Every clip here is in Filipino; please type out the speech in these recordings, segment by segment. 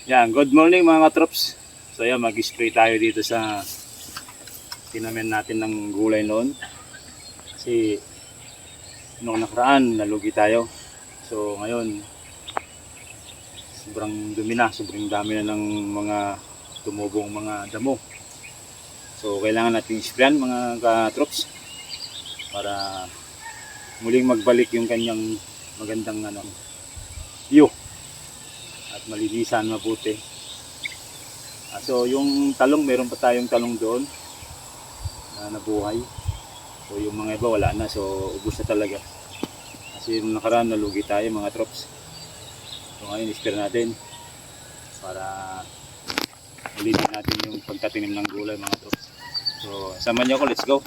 Yan, good morning mga katrops. So yan, mag-spray tayo dito sa tinamen natin ng gulay noon. Kasi noong nakaraan, nalugi tayo. So ngayon, sobrang dumi na, sobrang dami na ng mga tumubong mga damo. So kailangan natin sprayan mga katrops para muling magbalik yung kanyang magandang view at malinisan mabuti. So yung talong, meron pa tayong talong doon na nabuhay. So yung mga iba wala na, so ubos na talaga. Kasi nung nakaraan nalugi tayo mga trops. So ngayon ispire natin para ulitin natin yung pagtatanim ng gulay mga trops. So sama niyo ako, let's go.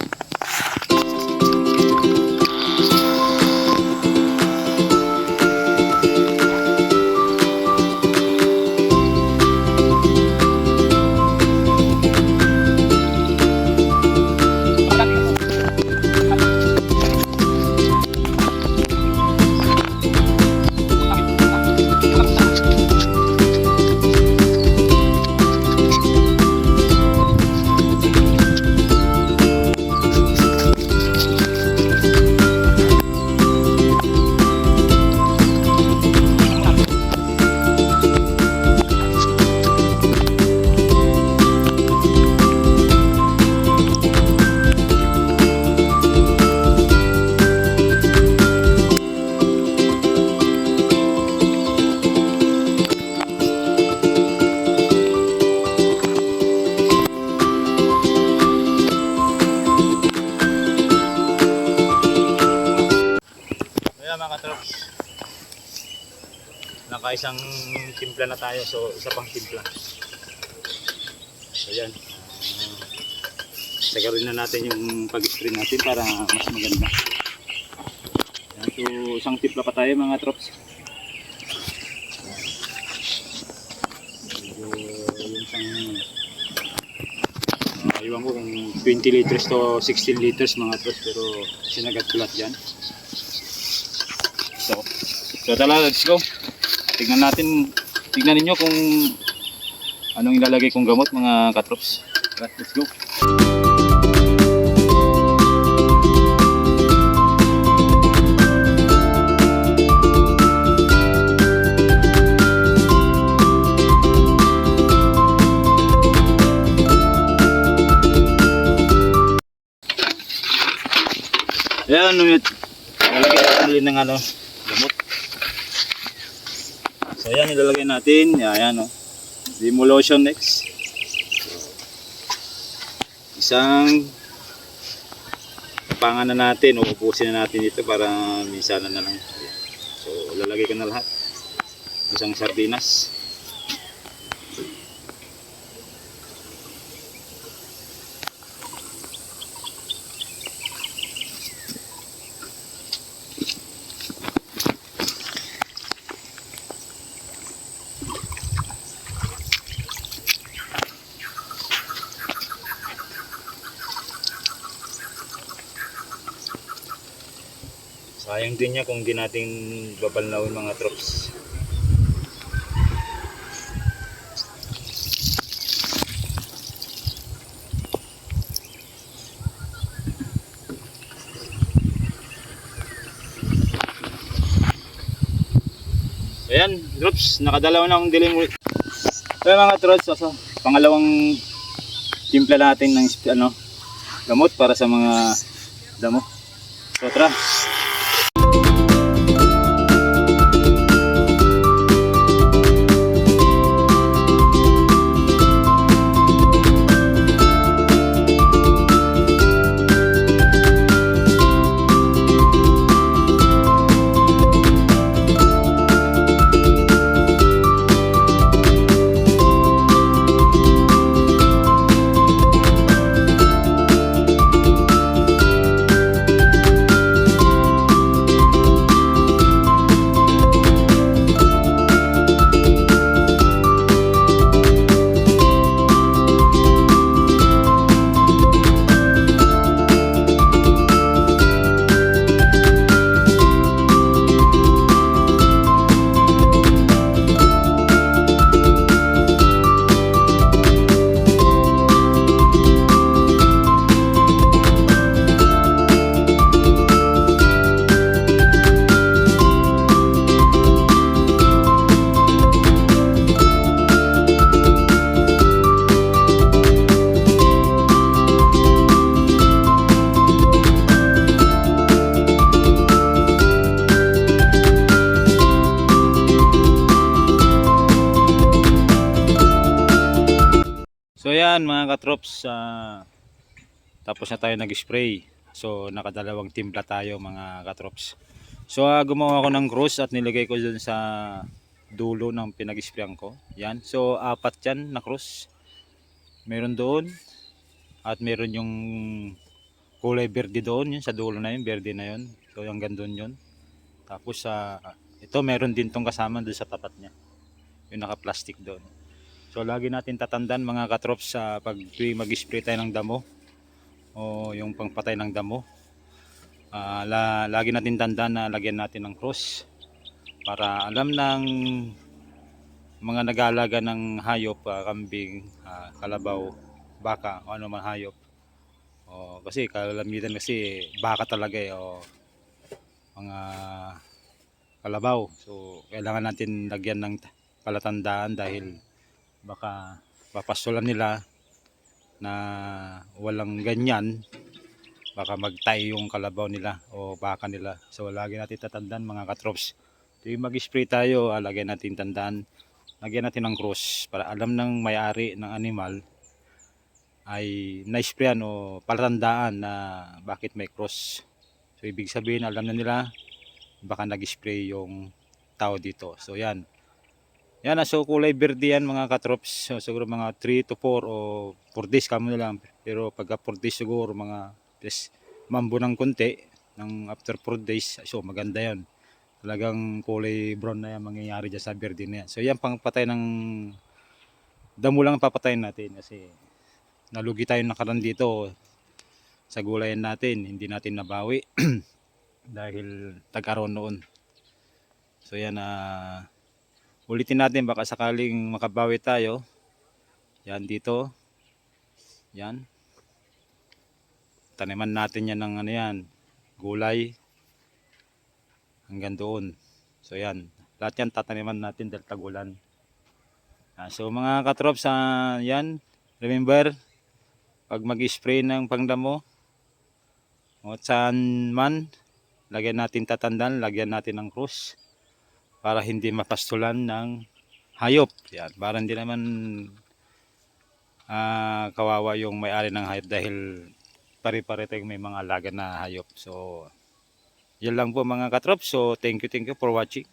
Naka-isang timpla na tayo, so isa pang timpla. So yan, sagarin na natin yung pag-spray natin para mas maganda. Yan, so isang timpla pa tayo mga trops. So yung isang iwan ko kung 20 liters to 16 liters mga trops, pero sinagat ko lahat dyan. So talaga, let's go. Tignan ninyo kung anong ilalagay kong gamot mga katrops. Let's go. Ayan, ilalagay natin ng gamot. So ayan, ilalagay natin. Ayan, Demolition X. Isang tapangan na natin, ubusin na natin ito para minsanan na lang. So ilalagay ko na lahat. Isang sardinas. Sayang din niya kung di natin babalnawin mga trops. Ayan, trops, nakadalawa na akong dilim ulit. Ayan mga trops, so, pangalawang timpla natin ng gamot para sa mga damo. So tara. yan mga katrops, tapos na tayo nag-spray. So nakadalawang timpla tayo mga katrops. So gumawa ako ng cross at nilagay ko dun sa dulo ng pinag-sprayan ko. Yan. So apat yan na cross. Meron doon at meron yung kulay berde doon, yun sa dulo na yun, berde na yun. So hanggang doon yun. Tapos ito meron din tong kasama doon sa tapat niya. Yung naka-plastic doon. So lagi natin tatandaan mga katrops sa pag mag-spray tayo ng damo o yung pangpatay ng damo. Lagi natin tandaan na lagyan natin ng cross para alam ng mga nag-aalaga ng hayop, kambing, kalabaw, baka o ano man hayop. Kasi kalamitan kasi baka talaga o mga kalabaw. So kailangan natin lagyan ng palatandaan dahil baka papastulan nila na walang ganyan, baka magtay yung kalabaw nila o baka nila. So lagi natin tatandaan mga katrops, tuwing mag-spray tayo, lagyan natin tandaan, lagyan natin ng cross para alam ng may-ari ng animal ay na-sprayan o palatandaan na bakit may cross. So ibig sabihin alam na nila baka nag-spray yung tao dito. So yan. Yan, so kulay berde yan mga katrops. So, siguro mga 3 to 4 o 4 days kamo na lang. Pero pagka 4 days siguro mga mambo ng konti ng after 4 days. So maganda yan. Talagang kulay brown na yan mangyayari dyan sa berde na yan. So yan pang patay ng damo lang papatayin natin kasi nalugi tayo nakaraan dito sa gulayan natin. Hindi natin nabawi dahil tag-araw noon. So yan ulitin natin baka sakaling makabawi tayo. Yan dito. Yan. Taniman natin yan ng ano yan, gulay hanggang doon. So yan. Lahat yan tataniman natin dahil tagulan. So mga katrops, yan. Remember, pag mag-spray ng pangdamo o saan man, lagyan natin tatandaan, lagyan natin ng cross para hindi mapastulan ng hayop. Yan, para hindi naman kawawa yung may-ari ng hayop dahil pare-pare tayong may mga alaga na hayop. So, yan lang po mga katrops. So, thank you for watching.